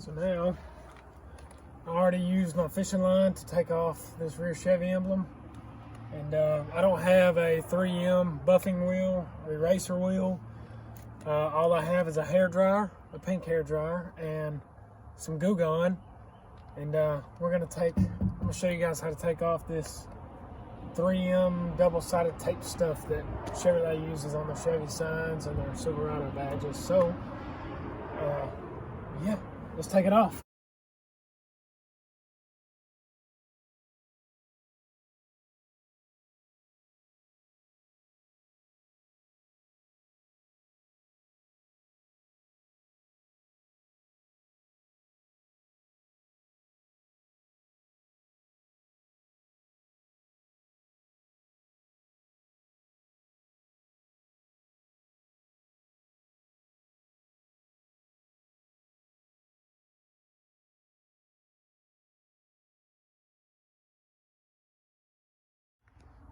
So now, I already used my fishing line to take off this rear Chevy emblem. And I don't have a 3M buffing wheel or eraser wheel. All I have is a hair dryer, a pink hair dryer, and some Goo Gone. And I'm gonna show you guys how to take off this 3M double-sided tape stuff that Chevrolet uses on their Chevy signs and their Silverado badges. So, yeah, let's take it off.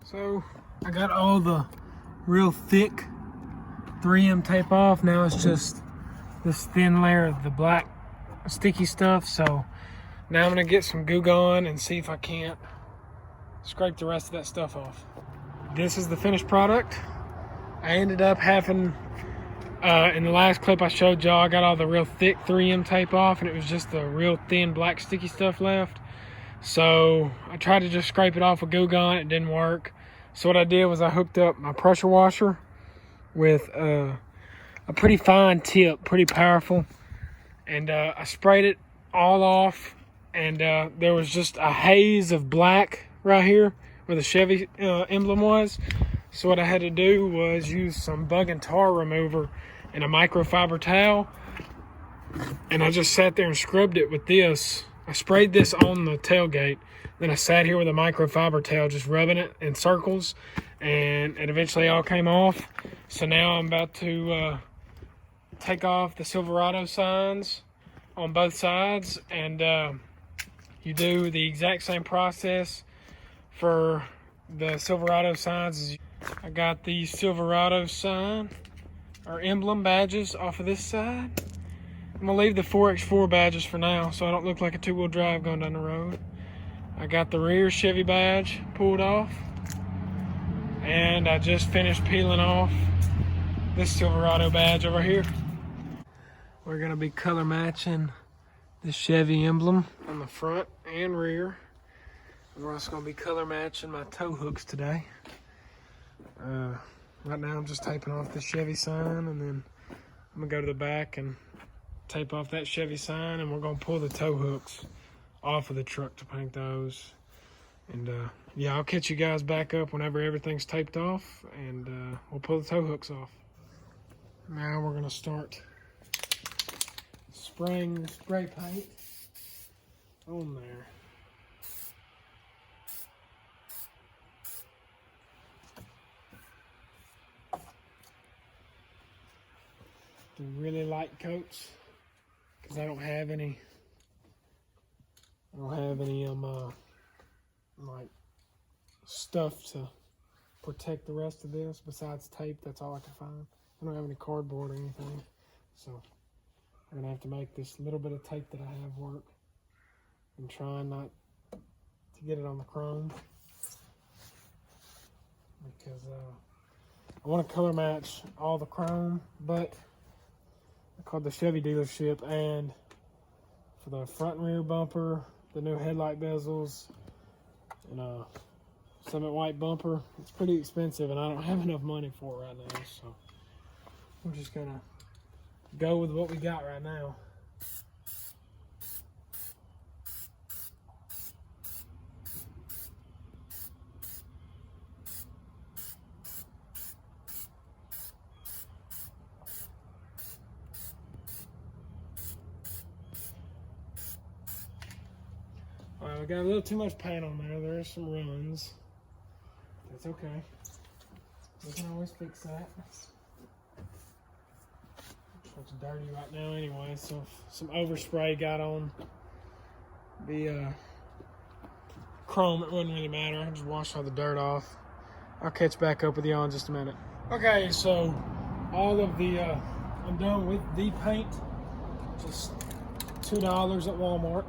So I got all the real thick 3M tape off. Now it's just this thin layer of the black sticky stuff. So now I'm gonna get some Goo Gone and see if I can't scrape the rest of that stuff off. This is the finished product. I ended up having, in the last clip I showed y'all, I got all the real thick 3M tape off and it was just the real thin black sticky stuff left. So I tried to just scrape it off with Goo Gone. It didn't work. So what I did was I hooked up my pressure washer with a pretty fine tip, pretty powerful. And I sprayed it all off. And there was just a haze of black right here where the Chevy emblem was. So what I had to do was use some bug and tar remover and a microfiber towel. And I just sat there and scrubbed it with this. I sprayed this on the tailgate. Then I sat here with a microfiber towel just rubbing it in circles. And it eventually all came off. So now I'm about to take off the Silverado signs on both sides. And you do the exact same process for the Silverado signs. I got the Silverado sign or emblem badges off of this side. I'm gonna leave the 4x4 badges for now so I don't look like a two-wheel drive going down the road. I got the rear Chevy badge pulled off. And I just finished peeling off this Silverado badge over here. We're gonna be color matching the Chevy emblem on the front and rear. We're also gonna be color matching my tow hooks today. Right now I'm just taping off the Chevy sign, and then I'm gonna go to the back and tape off that Chevy sign, and we're gonna pull the tow hooks off of the truck to paint those. And yeah, I'll catch you guys back up whenever everything's taped off, and we'll pull the tow hooks off. Now we're gonna start spraying the spray paint on there. The really light coats, because I don't have any like stuff to protect the rest of this besides tape. That's all I can find. I don't have any cardboard or anything, so I'm gonna have to make this little bit of tape that I have work and try not to get it on the chrome, because I want to color match all the chrome, but I called the Chevy dealership, and for the front and rear bumper, the new headlight bezels, and a Summit white bumper, it's pretty expensive and I don't have enough money for it right now, so we're just gonna go with what we got right now. Alright, we got a little too much paint on there. There are some runs. That's okay. We can always fix that. It's dirty right now anyway, so some overspray got on the chrome. It wouldn't really matter. I just washed all the dirt off. I'll catch back up with y'all in just a minute. Okay, so all of the I'm done with the paint. Just $2 at Walmart.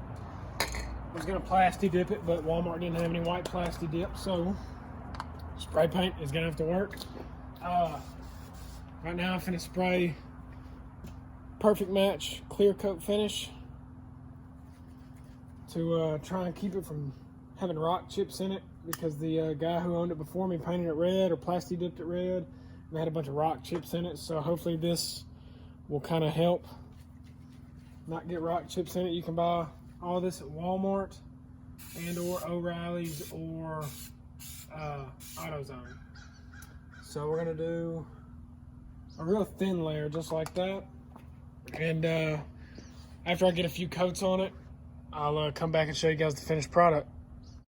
I was gonna plasti dip it, but Walmart didn't have any white plasti dip, so spray paint is gonna have to work. Right now I'm finna spray Perfect Match clear coat finish to try and keep it from having rock chips in it, because the guy who owned it before me painted it red or plasti dipped it red and had a bunch of rock chips in it. So hopefully this will kind of help not get rock chips in it. You can buy all this at Walmart and or O'Reilly's or AutoZone. So we're gonna do a real thin layer just like that, and after I get a few coats on it, I'll come back and show you guys the finished product.